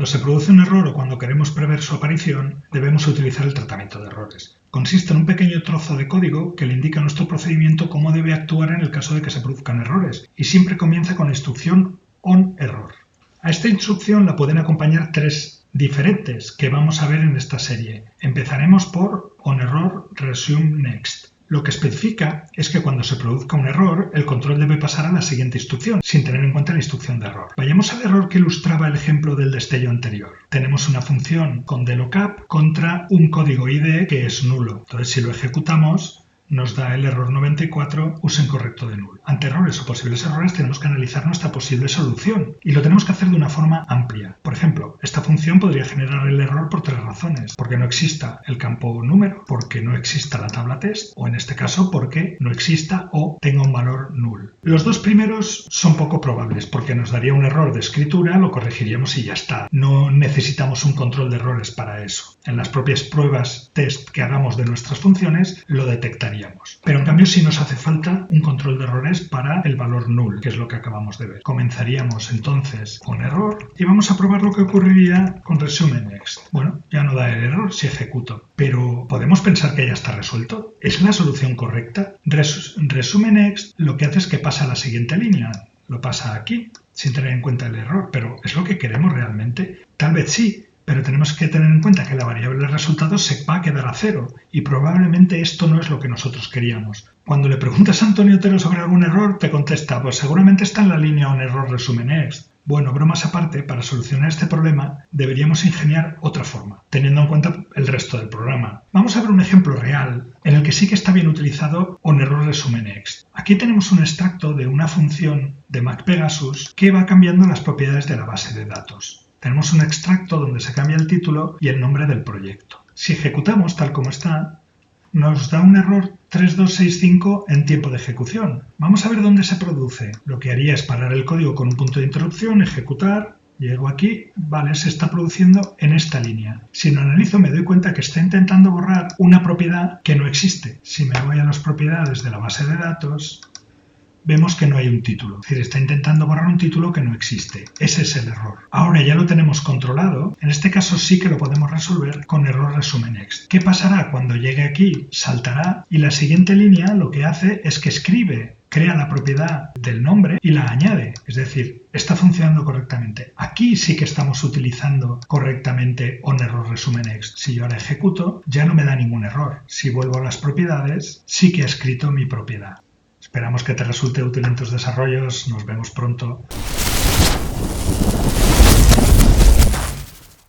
Cuando se produce un error o cuando queremos prever su aparición, debemos utilizar el tratamiento de errores. Consiste en un pequeño trozo de código que le indica a nuestro procedimiento cómo debe actuar en el caso de que se produzcan errores, y siempre comienza con la instrucción onError. A esta instrucción la pueden acompañar tres diferentes que vamos a ver en esta serie. Empezaremos por onError resume next. Lo que especifica es que cuando se produzca un error, el control debe pasar a la siguiente instrucción, sin tener en cuenta la instrucción de error. Vayamos al error que ilustraba el ejemplo del destello anterior. Tenemos una función con delookup contra un código IDE que es nulo. Entonces, si lo ejecutamos, nos da el error 94, uso incorrecto de null. Ante errores o posibles errores tenemos que analizar nuestra posible solución y lo tenemos que hacer de una forma amplia. Por ejemplo, esta función podría generar el error por tres razones. Porque no exista el campo número, porque no exista la tabla test o en este caso porque no exista o tenga un valor null. Los dos primeros son poco probables porque nos daría un error de escritura, lo corregiríamos y ya está. No necesitamos un control de errores para eso. En las propias pruebas test que hagamos de nuestras funciones lo detectaríamos. Pero en cambio sí nos hace falta un control de errores para el valor null, que es lo que acabamos de ver. Comenzaríamos entonces con error y vamos a probar lo que ocurriría con resume next. Bueno, ya no da el error si ejecuto, pero ¿podemos pensar que ya está resuelto? ¿Es la solución correcta? Resume next lo que hace es que pasa a la siguiente línea. Lo pasa aquí, sin tener en cuenta el error, pero ¿es lo que queremos realmente? Tal vez sí. Pero tenemos que tener en cuenta que la variable resultado se va a quedar a cero y probablemente esto no es lo que nosotros queríamos. Cuando le preguntas a Antonio Otero sobre algún error, te contesta, pues seguramente está en la línea onError resume next. Bueno, bromas aparte, para solucionar este problema deberíamos ingeniar otra forma, teniendo en cuenta el resto del programa. Vamos a ver un ejemplo real en el que sí que está bien utilizado onError resume next. Aquí tenemos un extracto de una función de MacPegasus que va cambiando las propiedades de la base de datos. Tenemos un extracto donde se cambia el título y el nombre del proyecto. Si ejecutamos tal como está, nos da un error 3265 en tiempo de ejecución. Vamos a ver dónde se produce. Lo que haría es parar el código con un punto de interrupción, ejecutar, llego aquí, vale, se está produciendo en esta línea. Si lo analizo me doy cuenta que está intentando borrar una propiedad que no existe. Si me voy a las propiedades de la base de datos, vemos que no hay un título. Es decir, está intentando borrar un título que no existe. Ese es el error. Ahora ya lo tenemos controlado. En este caso sí que lo podemos resolver con error resume next. ¿Qué pasará? Cuando llegue aquí, saltará y la siguiente línea lo que hace es que escribe, crea la propiedad del nombre y la añade. Es decir, está funcionando correctamente. Aquí sí que estamos utilizando correctamente onError resume next. Si yo ahora ejecuto, ya no me da ningún error. Si vuelvo a las propiedades, sí que ha escrito mi propiedad. Esperamos que te resulte útil en tus desarrollos. Nos vemos pronto.